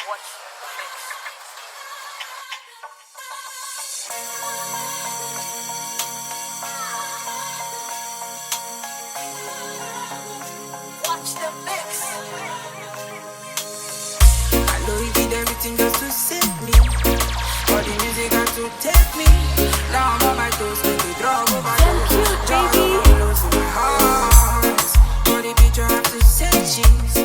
Watch the mix. Watch the mix. I know you did everything just to save me. All the music had to take me. Now I'm on my toes, make me drop overdose. Just overflows in my heart. For the picture I have to set cheese.